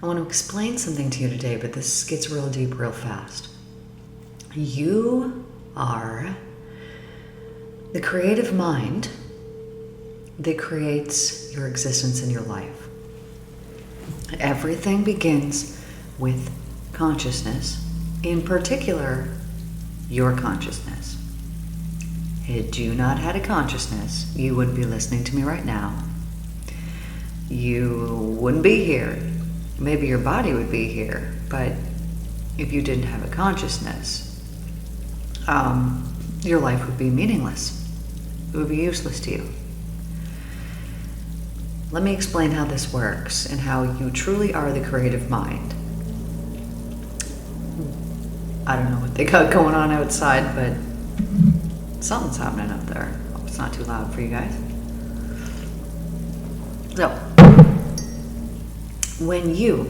I want to explain something to you today, but this gets real deep real fast. You are the creative mind that creates your existence in your life. Everything begins with consciousness, in particular, your consciousness. Had you not had a consciousness, you wouldn't be listening to me right now. You wouldn't be here. Maybe your body would be here, but if you didn't have a consciousness, your life would be meaningless. It would be useless to you. Let me explain how this works and how you truly are the creative mind. I don't know what they got going on outside, but something's happening up there. Hope it's not too loud for you guys. So, when you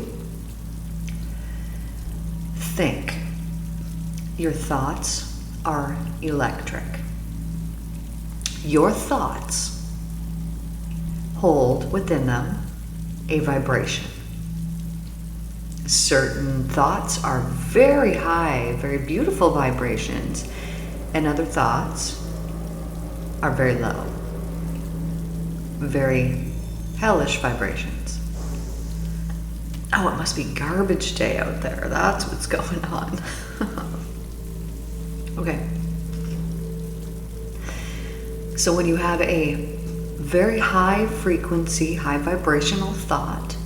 think, your thoughts are electric. Your thoughts hold within them a vibration. Certain thoughts are very high, very beautiful vibrations, and other thoughts are very low, very hellish vibrations. Oh, it must be garbage day out there. That's what's going on. Okay. So when you have a very high frequency, high vibrational thought,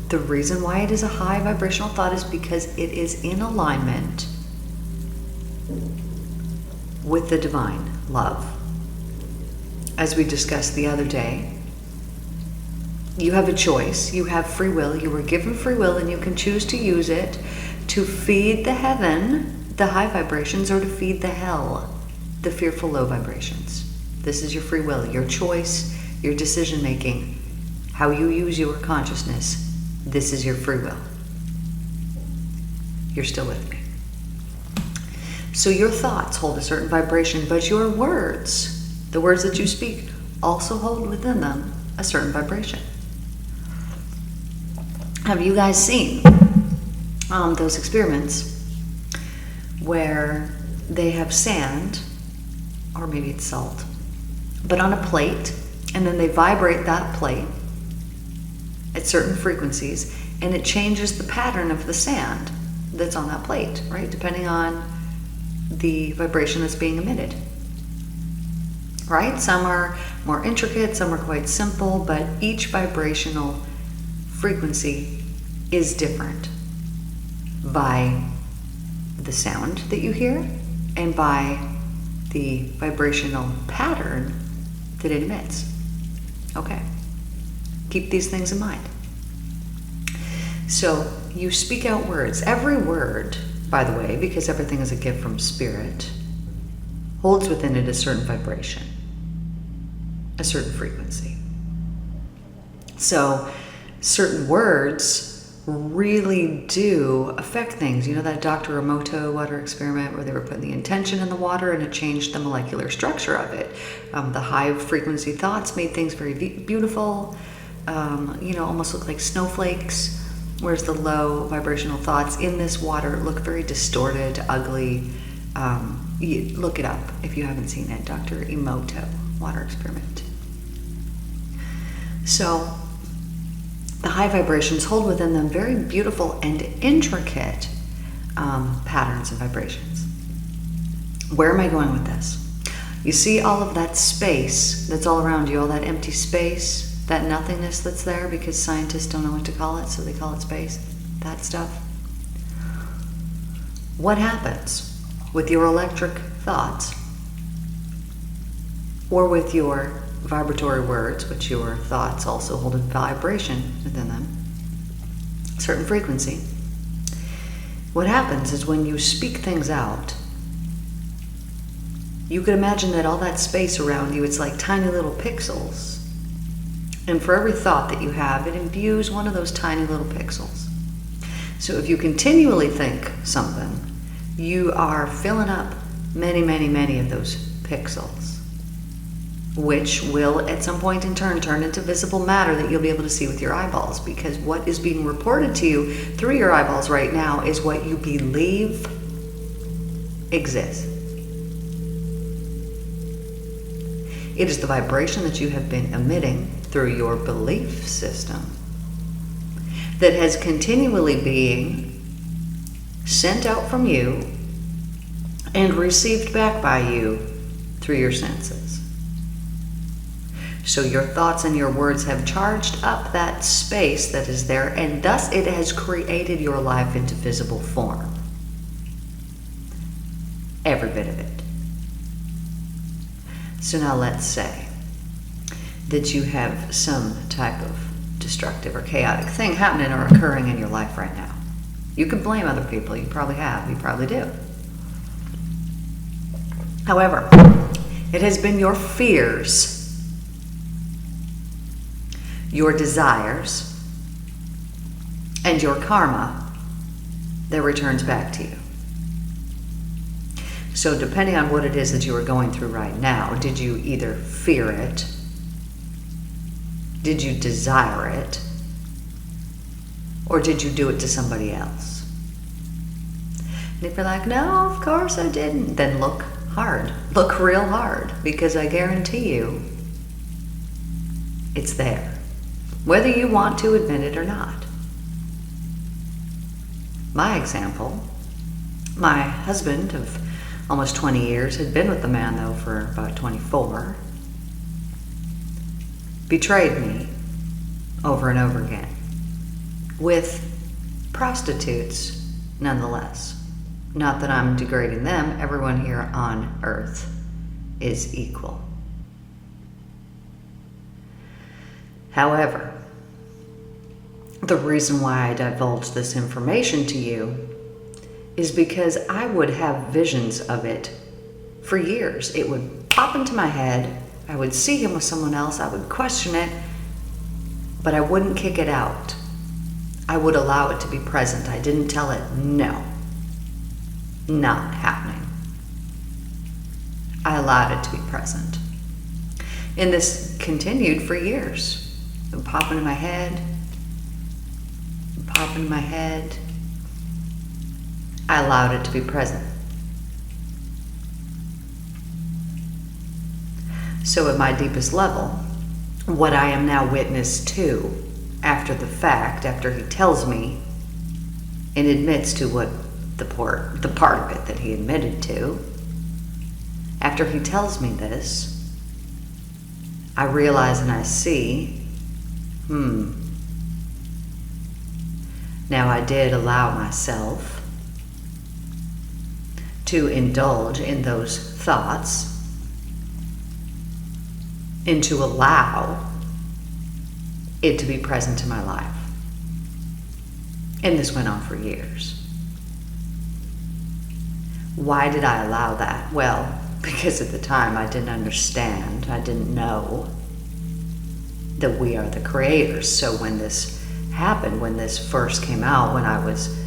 the reason why it is a high vibrational thought is because it is in alignment with the divine love. As we discussed the other day, you have a choice, you have free will, you were given free will, and you can choose to use it to feed the heaven, the high vibrations, or to feed the hell, the fearful low vibrations. This is your free will, your choice, your decision making, how you use your consciousness. This is your free will. You're still with me. So your thoughts hold a certain vibration, but your words, the words that you speak, also hold within them a certain vibration. Have you guys seen those experiments where they have sand, or maybe it's salt, but on a plate, and then they vibrate that plate at certain frequencies, and it changes the pattern of the sand that's on that plate, right? Depending on the vibration that's being emitted, right? Some are more intricate, some are quite simple, but each vibrational frequency is different by the sound that you hear and by the vibrational pattern that it emits. Okay. Keep these things in mind. So you speak out words. Every word, by the way, because everything is a gift from spirit, holds within it a certain vibration, a certain frequency. So certain words really do affect things. You know that Dr. Emoto water experiment where they were putting the intention in the water and it changed the molecular structure of it. The high frequency thoughts made things very beautiful, almost look like snowflakes, whereas the low vibrational thoughts in this water look very distorted, ugly. Look it up if you haven't seen it, Dr. Emoto water experiment. So the high vibrations hold within them very beautiful and intricate patterns and vibrations. Where am I going with this? You see all of that space that's all around you, all that empty space, that nothingness that's there because scientists don't know what to call it, so they call it space, that stuff. What happens with your electric thoughts or with your vibratory words, which your thoughts also hold a vibration within them, certain frequency? What happens is when you speak things out, you could imagine that all that space around you, it's like tiny little pixels. And for every thought that you have, it imbues one of those tiny little pixels. So if you continually think something, you are filling up many, many, many of those pixels. which will at some point in turn into visible matter that you'll be able to see with your eyeballs, because what is being reported to you through your eyeballs right now is what you believe exists. It is the vibration that you have been emitting through your belief system that has continually being sent out from you and received back by you through your senses. So your thoughts and your words have charged up that space that is there, and thus it has created your life into visible form. Every bit of it. So now let's say that you have some type of destructive or chaotic thing happening or occurring in your life right now. You can blame other people. You probably have. You probably do. However, it has been your fears, your desires, and your karma that returns back to you. So depending on what it is that you are going through right now, did you either fear it? Did you desire it? Or did you do it to somebody else? And if you're like, no, of course I didn't, then look hard. Look real hard, because I guarantee you it's there, whether you want to admit it or not. My example, my husband of almost 20 years, had been with the man though for about 24, betrayed me over and over again with prostitutes nonetheless. Not that I'm degrading them, everyone here on earth is equal. However, the reason why I divulge this information to you is because I would have visions of it for years. It would pop into my head. I would see him with someone else. I would question it, but I wouldn't kick it out. I would allow it to be present. I didn't tell it, no, not happening. I allowed it to be present. And this continued for years. It would pop into my head, pop into my head. I allowed it to be present. So at my deepest level, what I am now witness to after the fact, after he tells me and admits to what the part of it that he admitted to, after he tells me this, I realize and I see, now I did allow myself to indulge in those thoughts and to allow it to be present in my life. And this went on for years. Why did I allow that? Well, because at the time I didn't understand, I didn't know that we are the creators. So when this happened, when this first came out, when I was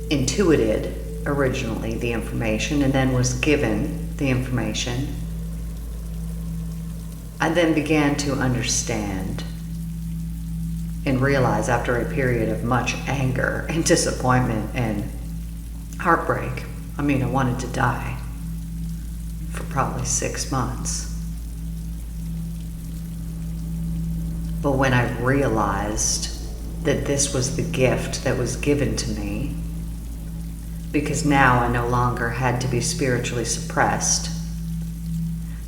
intuited originally the information and then was given the information, I then began to understand and realize, after a period of much anger and disappointment and heartbreak, I wanted to die for probably 6 months. But when I realized that this was the gift that was given to me, because now I no longer had to be spiritually suppressed.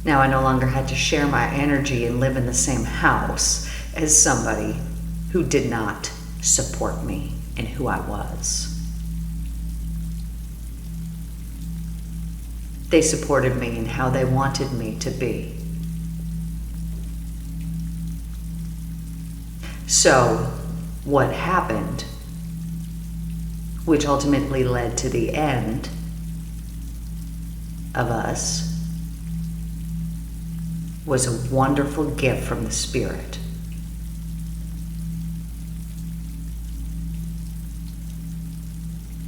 Now I no longer had to share my energy and live in the same house as somebody who did not support me in who I was. They supported me in how they wanted me to be. So what happened, which ultimately led to the end of us, was a wonderful gift from the Spirit.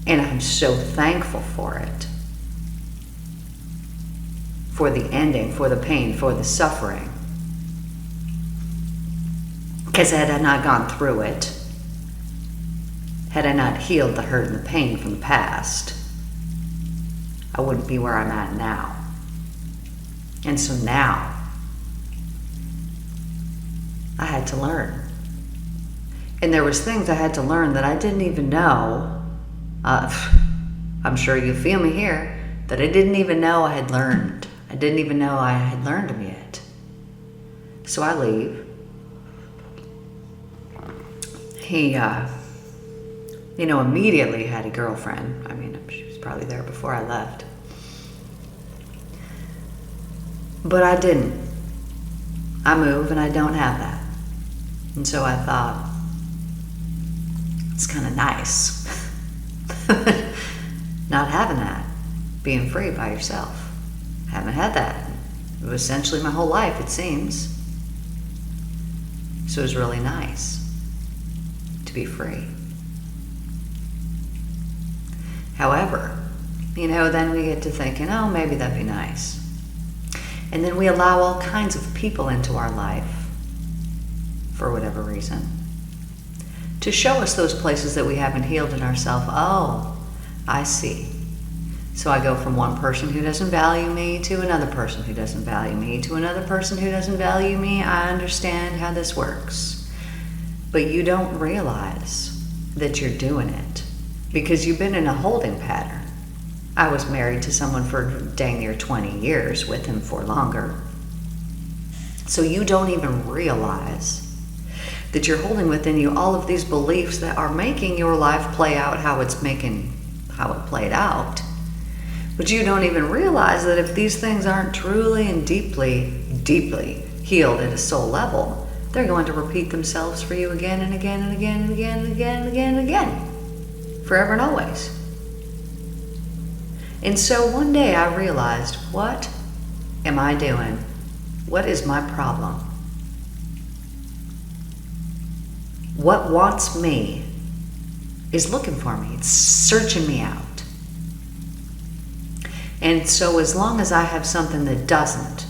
And I'm so thankful for it. for the ending, for the pain, for the suffering. Because had I not gone through it, had I not healed the hurt and the pain from the past, I wouldn't be where I'm at now. And so now, I had to learn. And there was things I had to learn that I didn't even know. I'm sure you feel me here, that I didn't even know I had learned. I didn't even know I had learned them yet. So I leave. He, immediately had a girlfriend. I mean, she was probably there before I left. But I didn't. I move and I don't have that. And so I thought, it's kind of nice. Not having that. Being free by yourself. Haven't had that. It was essentially my whole life, it seems. So it was really nice to be free. However, then we get to thinking, oh, maybe that'd be nice. And then we allow all kinds of people into our life, for whatever reason, to show us those places that we haven't healed in ourselves. Oh, I see. So I go from one person who doesn't value me to another person who doesn't value me to another person who doesn't value me. I understand how this works. But you don't realize that you're doing it because you've been in a holding pattern. I was married to someone for dang near 20 years, with him for longer. So you don't even realize that you're holding within you all of these beliefs that are making your life play out how it played out. But you don't even realize that if these things aren't truly and deeply, deeply healed at a soul level, they're going to repeat themselves for you again and again and again and again and again and again and again. Forever and always. And so one day I realized, what am I doing? What is my problem? What wants me is looking for me. It's searching me out. And so as long as I have something that doesn't,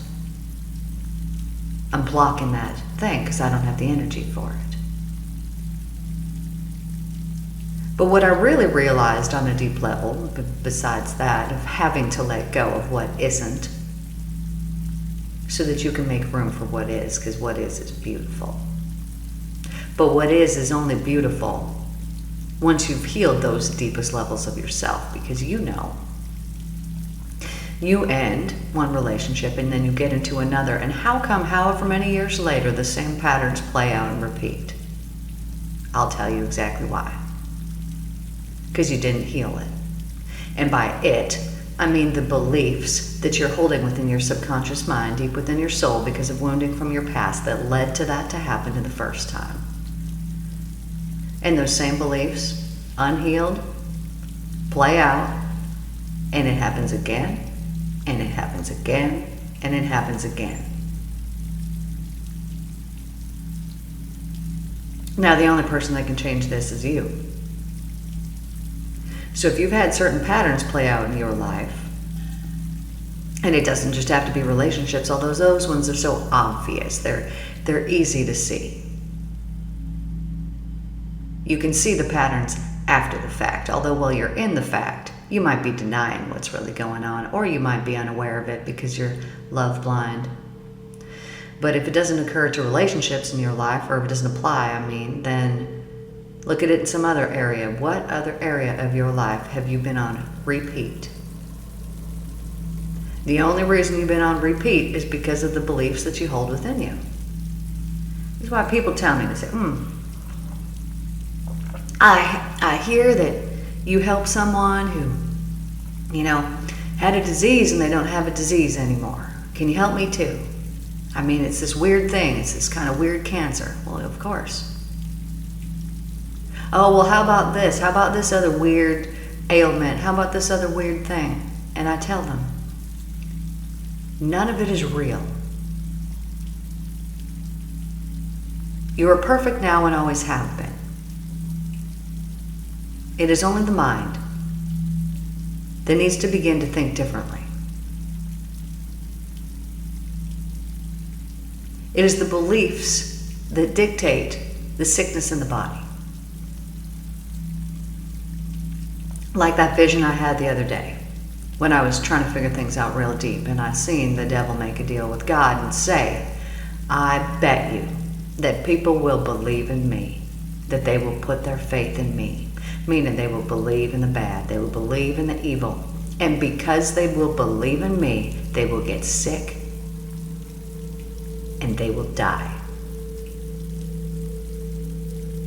I'm blocking that thing because I don't have the energy for it. But what I really realized on a deep level, besides that, of having to let go of what isn't, so that you can make room for what is, because what is beautiful. But what is only beautiful once you've healed those deepest levels of yourself, because you end one relationship and then you get into another, and how come however many years later the same patterns play out and repeat? I'll tell you exactly why. Because you didn't heal it. And by it, I mean the beliefs that you're holding within your subconscious mind, deep within your soul, because of wounding from your past that led to that to happen in the first time. And those same beliefs, unhealed, play out, and it happens again, and it happens again, and it happens again. Now, the only person that can change this is you. So if you've had certain patterns play out in your life, and it doesn't just have to be relationships, although those ones are so obvious, they're easy to see. You can see the patterns after the fact, although while you're in the fact, you might be denying what's really going on, or you might be unaware of it because you're love blind. But if it doesn't occur to relationships in your life, or if it doesn't apply, then look at it in some other area. What other area of your life have you been on repeat? The only reason you've been on repeat is because of the beliefs that you hold within you. This is why people tell me, they say, I hear that you help someone who, had a disease and they don't have a disease anymore. Can you help me too? It's this weird thing. It's this kind of weird cancer. Well, of course. Oh, well, how about this? How about this other weird ailment? How about this other weird thing? And I tell them, none of it is real. You are perfect now and always have been. It is only the mind that needs to begin to think differently. It is the beliefs that dictate the sickness in the body. Like that vision I had the other day when I was trying to figure things out real deep, and I seen the devil make a deal with God and say, I bet you that people will believe in me, that they will put their faith in me, meaning they will believe in the bad, they will believe in the evil, and because they will believe in me, they will get sick and they will die.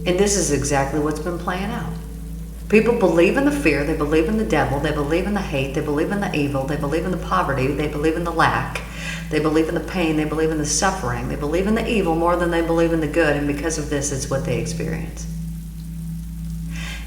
And this is exactly what's been playing out. People believe in the fear, they believe in the devil, they believe in the hate, they believe in the evil, they believe in the poverty, they believe in the lack, they believe in the pain, they believe in the suffering, they believe in the evil more than they believe in the good, and because of this, it's what they experience.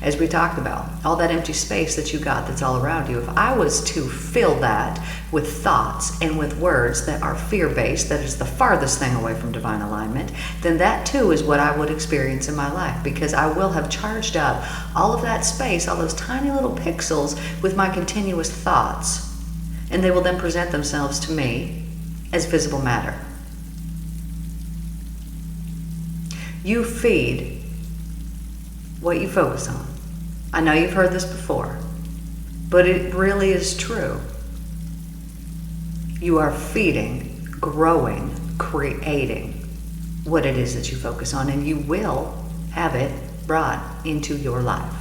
As we talked about, all that empty space that you got that's all around you, if I was to fill that with thoughts and with words that are fear-based, that is the farthest thing away from divine alignment, then that too is what I would experience in my life, because I will have charged up all of that space, all those tiny little pixels with my continuous thoughts, and they will then present themselves to me as visible matter. You feed what you focus on. I know you've heard this before, but it really is true. You are feeding, growing, creating what it is that you focus on, and you will have it brought into your life.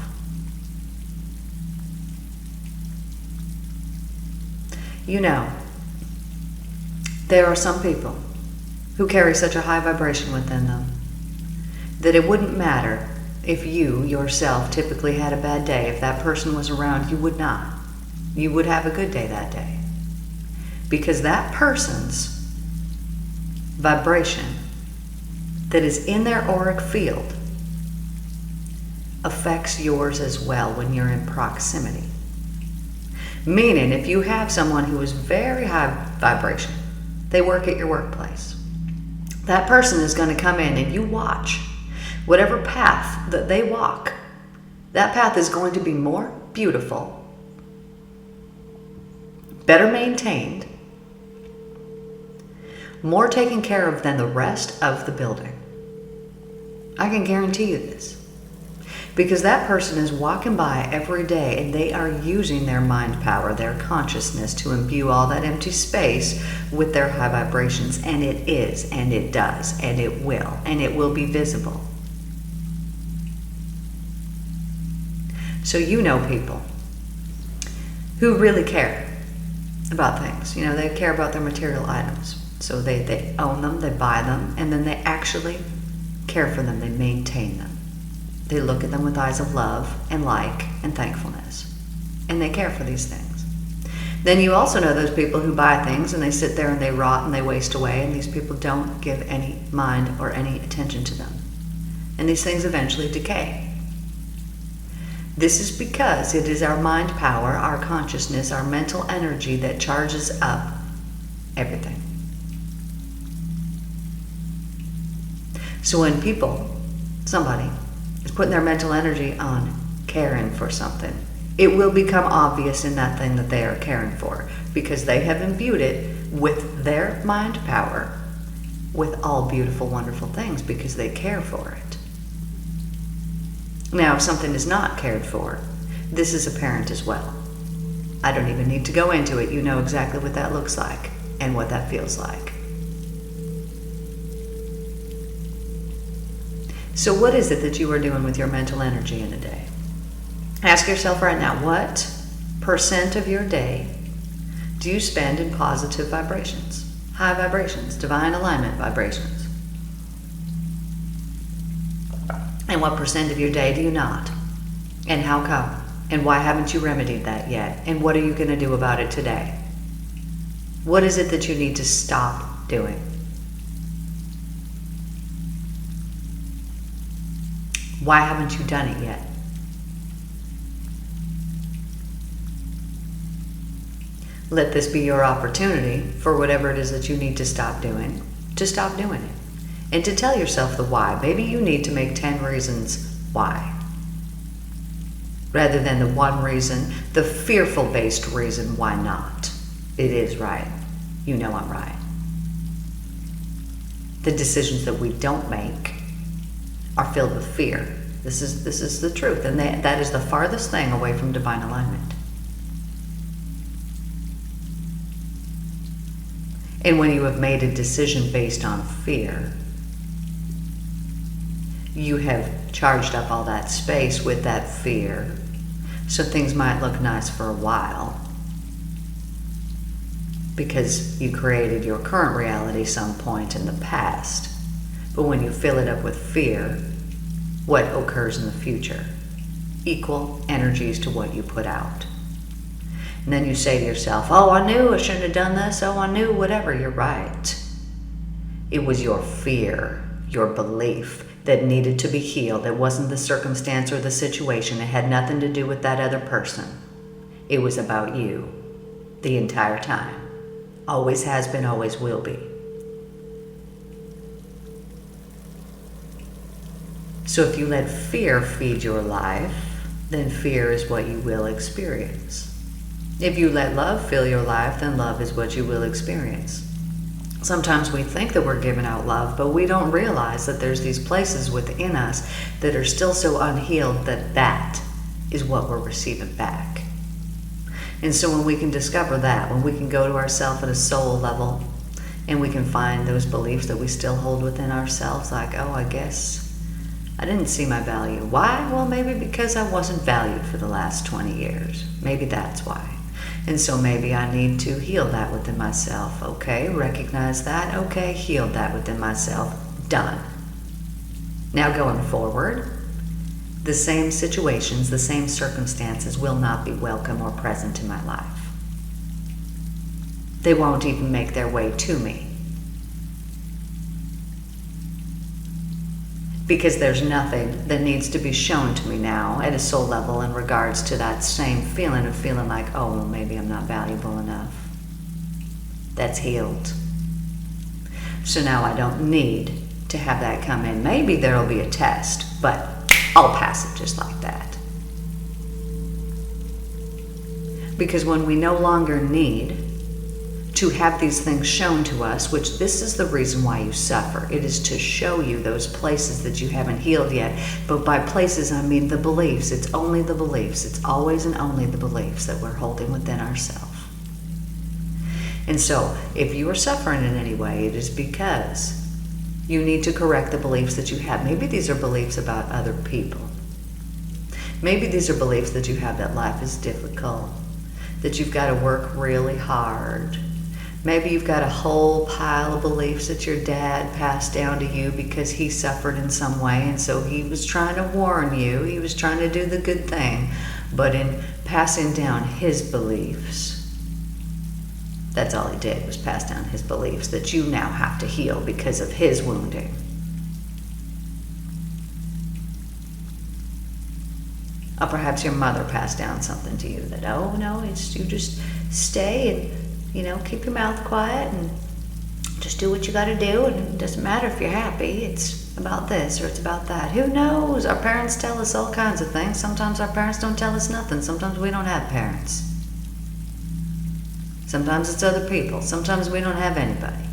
You know, there are some people who carry such a high vibration within them that it wouldn't matter if you yourself typically had a bad day. If that person was around, you would not. You would have a good day that day. Because that person's vibration that is in their auric field affects yours as well when you're in proximity. Meaning, if you have someone who is very high vibration, they work at your workplace, that person is going to come in and you watch whatever path that they walk, that path is going to be more beautiful, better maintained, more taken care of than the rest of the building. I can guarantee you this. Because that person is walking by every day and they are using their mind power, their consciousness to imbue all that empty space with their high vibrations. And it is, and it does, and it will be visible. So you know people who really care about things. You know, they care about their material items. So they own them, they buy them, and then they actually care for them, they maintain them. They look at them with eyes of love and like and thankfulness. And they care for these things. Then you also know those people who buy things and they sit there and they rot and they waste away, and these people don't give any mind or any attention to them. And these things eventually decay. This is because it is our mind power, our consciousness, our mental energy that charges up everything. So when somebody is putting their mental energy on caring for something, it will become obvious in that thing that they are caring for, because they have imbued it with their mind power, with all beautiful, wonderful things, because they care for it. Now, if something is not cared for, this is apparent as well. I don't even need to go into it. You know exactly what that looks like and what that feels like. So what is it that you are doing with your mental energy in a day? Ask yourself right now, what % of your day do you spend in positive vibrations, high vibrations, divine alignment vibrations? And what % of your day do you not? And how come? And why haven't you remedied that yet? And what are you going to do about it today? What is it that you need to stop doing? Why haven't you done it yet? Let this be your opportunity for whatever it is that you need to stop doing it. And to tell yourself the why. Maybe you need to make 10 reasons why, rather than the one reason, the fearful-based reason why not. It is right. You know I'm right. The decisions that we don't make are filled with fear. This is the truth, and that is the farthest thing away from divine alignment. And when you have made a decision based on fear, you have charged up all that space with that fear, so things might look nice for a while because you created your current reality some point in the past. But when you fill it up with fear, what occurs in the future? Equal energies to what you put out. And then you say to yourself, oh, I knew I shouldn't have done this. Oh, I knew whatever. You're right. It was your fear, your belief that needed to be healed. It wasn't the circumstance or the situation. It had nothing to do with that other person. It was about you the entire time. Always has been, always will be. So if you let fear feed your life, then fear is what you will experience. If you let love fill your life, then love is what you will experience. Sometimes we think that we're giving out love, but we don't realize that there's these places within us that are still so unhealed that that is what we're receiving back. And so when we can discover that, when we can go to ourselves at a soul level, and we can find those beliefs that we still hold within ourselves, like, oh, I guess I didn't see my value. Why? Well, maybe because I wasn't valued for the last 20 years. Maybe that's why. And so maybe I need to heal that within myself. Okay, recognize that. Okay, heal that within myself. Done. Now going forward, the same situations, the same circumstances will not be welcome or present in my life. They won't even make their way to me. Because there's nothing that needs to be shown to me now at a soul level in regards to that same feeling of feeling like, oh, well, maybe I'm not valuable enough. That's healed. So now I don't need to have that come in. Maybe there'll be a test, but I'll pass it just like that. Because when we no longer need to have these things shown to us, which this is the reason why you suffer. It is to show you those places that you haven't healed yet. But by places, I mean the beliefs. It's only the beliefs. It's always and only the beliefs that we're holding within ourselves. And so, if you are suffering in any way, it is because you need to correct the beliefs that you have. Maybe these are beliefs about other people. Maybe these are beliefs that you have that life is difficult, that you've got to work really hard. Maybe you've got a whole pile of beliefs that your dad passed down to you because he suffered in some way, and so he was trying to warn you. He was trying to do the good thing. But in passing down his beliefs, that's all he did, was pass down his beliefs that you now have to heal because of his wounding. Or perhaps your mother passed down something to you that, oh no, it's you just stay and keep your mouth quiet and just do what you got to do, and it doesn't matter if you're happy. It's about this or it's about that. Who knows? Our parents tell us all kinds of things. Sometimes our parents don't tell us nothing. Sometimes we don't have parents. Sometimes it's other people. Sometimes we don't have anybody.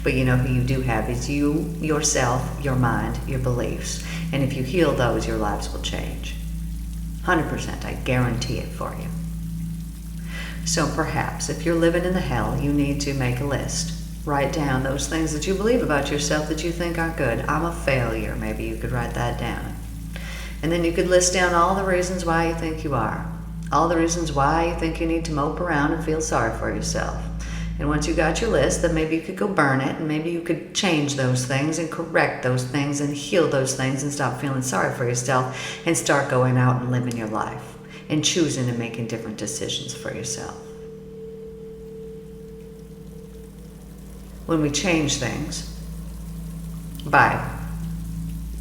But you know who you do have is you, yourself, your mind, your beliefs. And if you heal those, your lives will change. 100%, I guarantee it for you. So perhaps if you're living in the hell, you need to make a list. Write down those things that you believe about yourself that you think aren't good. I'm a failure. Maybe you could write that down. And then you could list down all the reasons why you think you are. All the reasons why you think you need to mope around and feel sorry for yourself. And once you got your list, then maybe you could go burn it, and maybe you could change those things and correct those things and heal those things and stop feeling sorry for yourself and start going out and living your life and choosing and making different decisions for yourself. When we change things by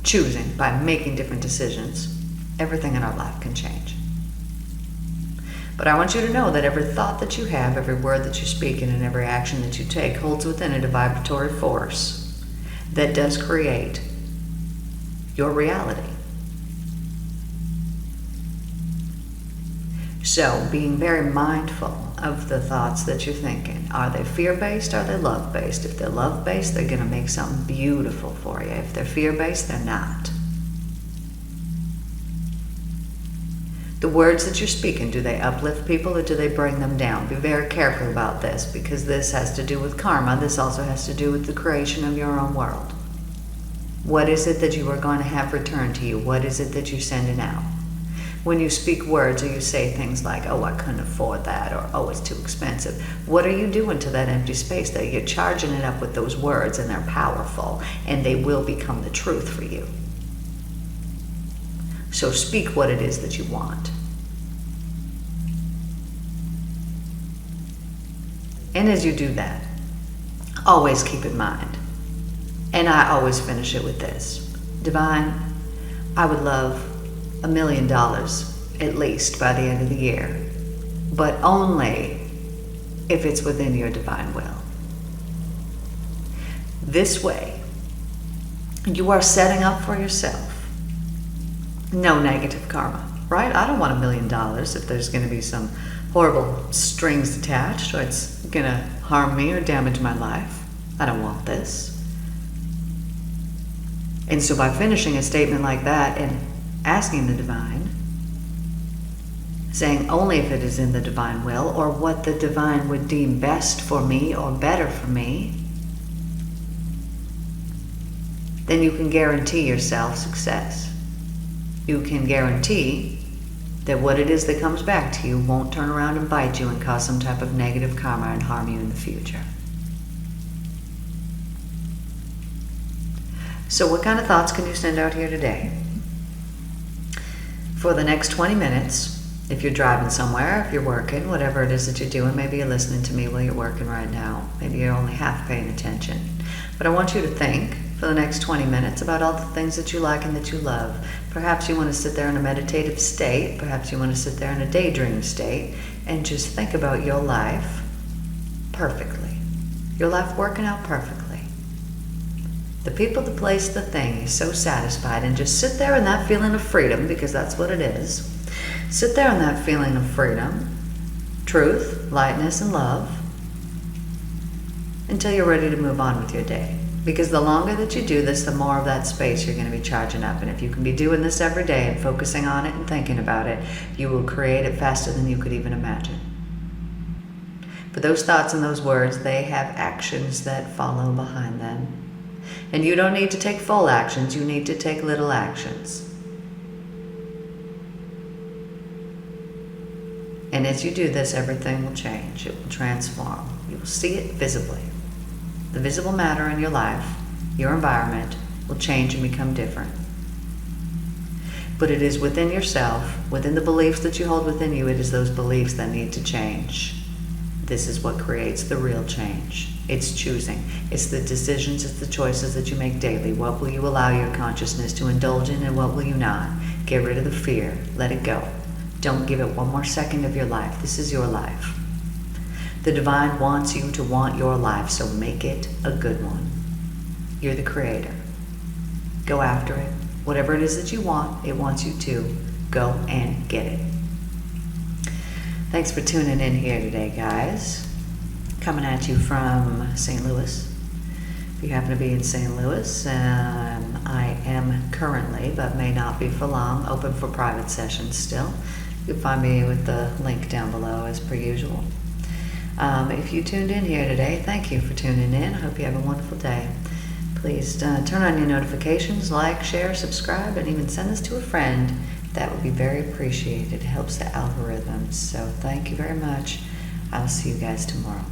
choosing, by making different decisions, everything in our life can change. But I want you to know that every thought that you have, every word that you speak, and every action that you take holds within it a vibratory force that does create your reality. So being very mindful of the thoughts that you're thinking. Are they fear-based? Are they love-based? If they're love-based, they're going to make something beautiful for you. If they're fear-based, they're not. The words that you're speaking, do they uplift people or do they bring them down? Be very careful about this, because this has to do with karma. This also has to do with the creation of your own world. What is it that you are going to have returned to you? What is it that you're sending out? When you speak words or you say things like, oh, I couldn't afford that, or oh, it's too expensive, what are you doing to that empty space there? You're charging it up with those words, and they're powerful, and they will become the truth for you. So speak what it is that you want. And as you do that, always keep in mind, and I always finish it with this: Divine, I would love $1 million at least by the end of the year, but only if it's within your divine will. This way, you are setting up for yourself no negative karma, right? I don't want $1 million if there's going to be some horrible strings attached, or it's going to harm me or damage my life. I don't want this. And so by finishing a statement like that and asking the divine, saying only if it is in the divine will, or what the divine would deem best for me or better for me, then you can guarantee yourself success. You can guarantee that what it is that comes back to you won't turn around and bite you and cause some type of negative karma and harm you in the future. So what kind of thoughts can you send out here today? For the next 20 minutes, if you're driving somewhere, if you're working, whatever it is that you're doing, maybe you're listening to me while you're working right now, maybe you're only half paying attention. But I want you to think for the next 20 minutes about all the things that you like and that you love. Perhaps you want to sit there in a meditative state, perhaps you want to sit there in a daydream state, and just think about your life perfectly. Your life working out perfectly. The people, the place, the thing, you're so satisfied, and just sit there in that feeling of freedom, because that's what it is. Sit there in that feeling of freedom, truth, lightness, and love, until you're ready to move on with your day. Because the longer that you do this, the more of that space you're going to be charging up. And if you can be doing this every day and focusing on it and thinking about it, you will create it faster than you could even imagine. But those thoughts and those words, they have actions that follow behind them. And you don't need to take full actions, you need to take little actions. And as you do this, everything will change. It will transform. You will see it visibly. The visible matter in your life, your environment, will change and become different. But it is within yourself, within the beliefs that you hold within you, it is those beliefs that need to change. This is what creates the real change. It's choosing. It's the decisions, it's the choices that you make daily. What will you allow your consciousness to indulge in, and what will you not? Get rid of the fear. Let it go. Don't give it one more second of your life. This is your life. The divine wants you to want your life, so make it a good one. You're the creator. Go after it. Whatever it is that you want, it wants you to. Go and get it. Thanks for tuning in here today, guys. Coming at you from St. Louis. If you happen to be in St. Louis, I am currently, but may not be for long, open for private sessions still. You can find me with the link down below as per usual. If you tuned in here today, thank you for tuning in. I hope you have a wonderful day. Please turn on your notifications, like, share, subscribe, and even send this to a friend. That would be very appreciated. It helps the algorithms. So thank you very much. I'll see you guys tomorrow.